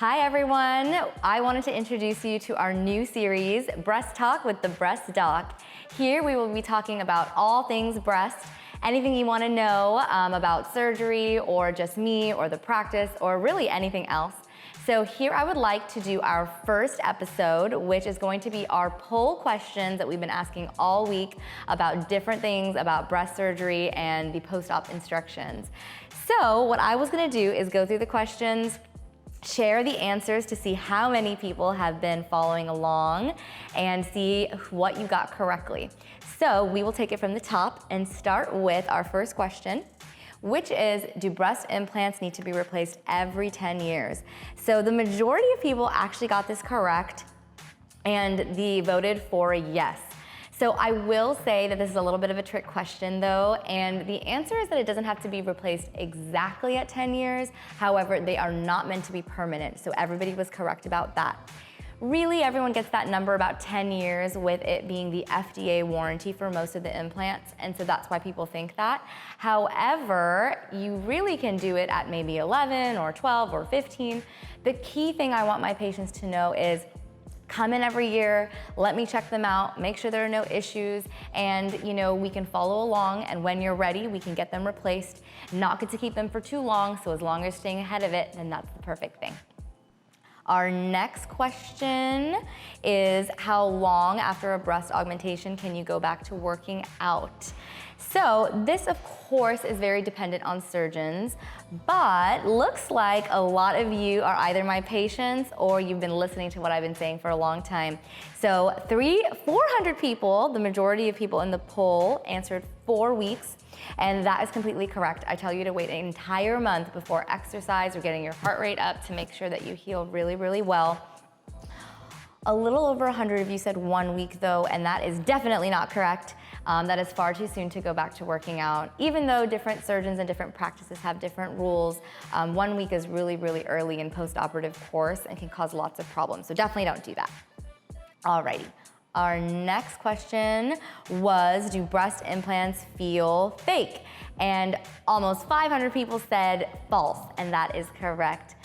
Hi everyone, I wanted to introduce you to our new series, Breast Talk with the Breast Doc. Here we will be talking about all things breast, anything you want to know about surgery or just me or the practice or really anything else. So here I would like to do our first episode, which is going to be our poll questions that we've been asking all week about different things about breast surgery and the post-op instructions. So what I was going to do is go through the questions, share the answers to see how many people have been following along and see what you got correctly. So we will take it from the top and start with our first question, which is, do breast implants need to be replaced every 10 years? So the majority of people actually got this correct and they voted for yes. So I will say that this is a little bit of a trick question though, and the answer is that it doesn't have to be replaced exactly at 10 years. However, they are not meant to be permanent, so everybody was correct about that. Really, everyone gets that number about 10 years with it being the FDA warranty for most of the implants, and so that's why people think that. However, you really can do it at maybe 11 or 12 or 15. The key thing I want my patients to know is come in every year, let me check them out, make sure there are no issues, and we can follow along, and when you're ready, we can get them replaced. Not good to keep them for too long, so as long as you're staying ahead of it, then that's the perfect thing. Our next question is, how long after a breast augmentation can you go back to working out? So this, of course, is very dependent on surgeons, but looks like a lot of you are either my patients or you've been listening to what I've been saying for a long time. So 400 people, the majority of people in the poll, answered 4 weeks, and that is completely correct. I tell you to wait an entire month before exercise or getting your heart rate up to make sure that you heal really, really well. A little over 100 of you said 1 week though, and that is definitely not correct. That is far too soon to go back to working out. Even though different surgeons and different practices have different rules, 1 week is really, really early in post-operative course and can cause lots of problems. So definitely don't do that. Alrighty. Our next question was, do breast implants feel fake? And almost 500 people said false, and that is correct.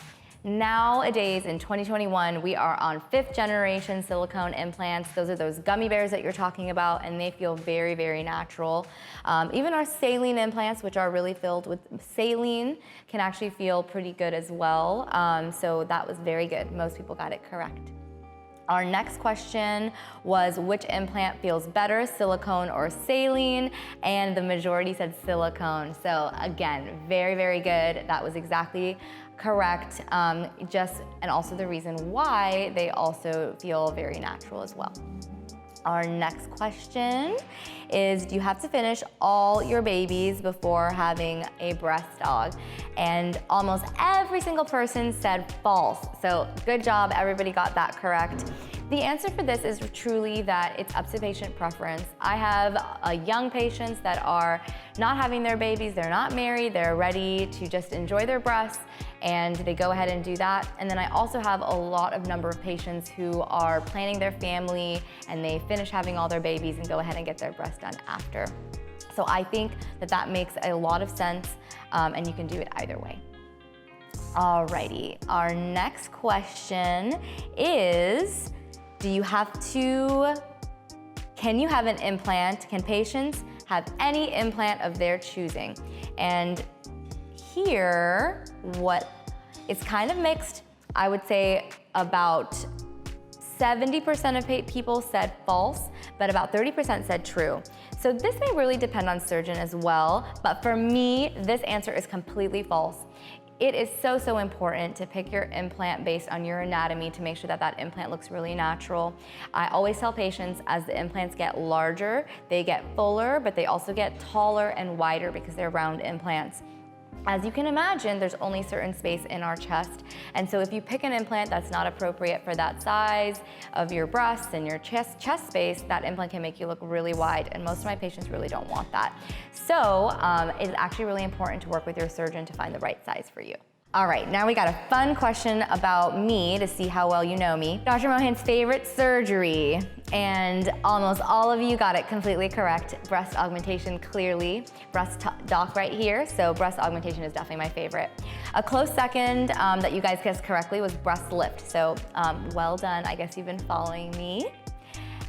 Nowadays, in 2021, we are on 5th generation silicone implants. Those are those gummy bears that you're talking about, and they feel very, very natural. Even our saline implants, which are really filled with saline, can actually feel pretty good as well. So that was very good. Most people got it correct. Our next question was, which implant feels better, silicone or saline? And the majority said silicone. So again, very, very good. That was exactly correct. And also the reason why they also feel very natural as well. Our next question is, do you have to finish all your babies before having a breast aug? And almost every single person said false. So good job, everybody got that correct. The answer for this is truly that it's up to patient preference. I have young patients that are not having their babies, they're not married, they're ready to just enjoy their breasts, and they go ahead and do that. And then I also have a number of patients who are planning their family and they finish having all their babies and go ahead and get their breasts done after. So I think that that makes a lot of sense, and you can do it either way. Alrighty, our next question is, can you have an implant? Can patients have any implant of their choosing? And here, it's kind of mixed. I would say about 70% of people said false, but about 30% said true. So this may really depend on surgeon as well, but for me, this answer is completely false. It is so, so important to pick your implant based on your anatomy to make sure that that implant looks really natural. I always tell patients, as the implants get larger, they get fuller, but they also get taller and wider because they're round implants. As you can imagine, there's only certain space in our chest. And so if you pick an implant that's not appropriate for that size of your breasts and your chest space, that implant can make you look really wide. And most of my patients really don't want that. So it's actually really important to work with your surgeon to find the right size for you. All right, now we got a fun question about me to see how well you know me. Dr. Mohan's favorite surgery, and almost all of you got it completely correct. Breast augmentation, clearly. Breast doc right here, so breast augmentation is definitely my favorite. A close second that you guys guessed correctly was breast lift, so well done. I guess you've been following me.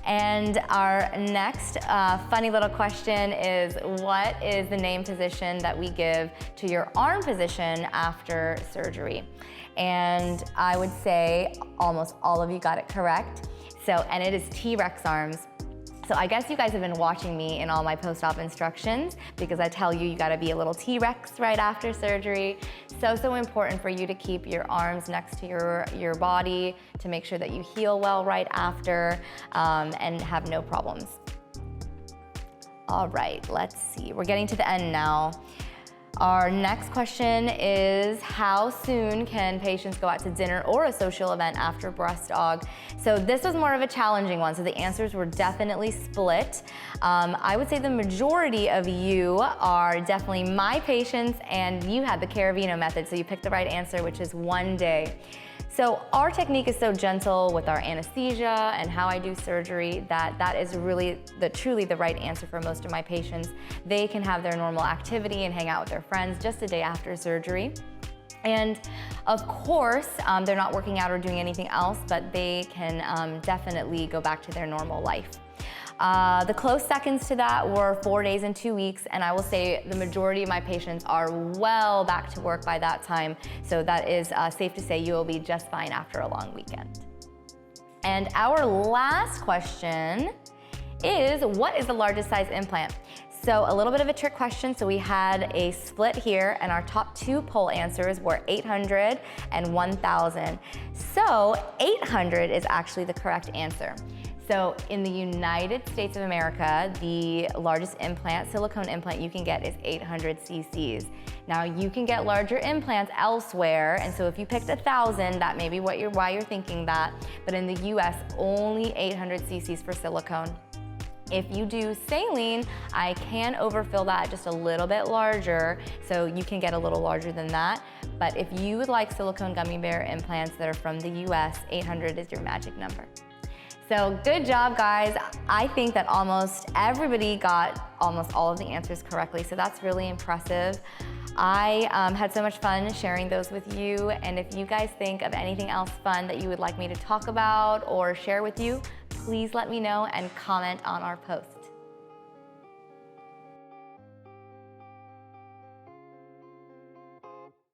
And our next funny little question is, what is the name position that we give to your arm position after surgery? And I would say almost all of you got it correct. And it is T-Rex arms. So I guess you guys have been watching me in all my post-op instructions because I tell you gotta be a little T-Rex right after surgery. So important for you to keep your arms next to your body to make sure that you heal well right after and have no problems. All right, let's see. We're getting to the end now. Our next question is, how soon can patients go out to dinner or a social event after breast aug? So this was more of a challenging one, so the answers were definitely split. I would say the majority of you are definitely my patients, and you had the Ciaravino method, so you picked the right answer, which is 1 day. So our technique is so gentle with our anesthesia and how I do surgery that is really truly the right answer for most of my patients. They can have their normal activity and hang out with their friends just a day after surgery. And of course, they're not working out or doing anything else, but they can definitely go back to their normal life. The close seconds to that were 4 days and 2 weeks, and I will say the majority of my patients are well back to work by that time, so that is safe to say you will be just fine after a long weekend. And our last question is, what is the largest size implant? So a little bit of a trick question. So we had a split here, and our top 2 poll answers were 800 and 1,000. So 800 is actually the correct answer. So in the United States of America, the largest implant, silicone implant you can get is 800 cc's. Now you can get larger implants elsewhere, and so if you picked 1,000, that may be why you're thinking that, but in the US, only 800 cc's for silicone. If you do saline, I can overfill that just a little bit larger, so you can get a little larger than that. But if you would like silicone gummy bear implants that are from the US, 800 is your magic number. So good job, guys. I think that almost everybody got almost all of the answers correctly, so that's really impressive. I had so much fun sharing those with you, and if you guys think of anything else fun that you would like me to talk about or share with you, please let me know and comment on our post.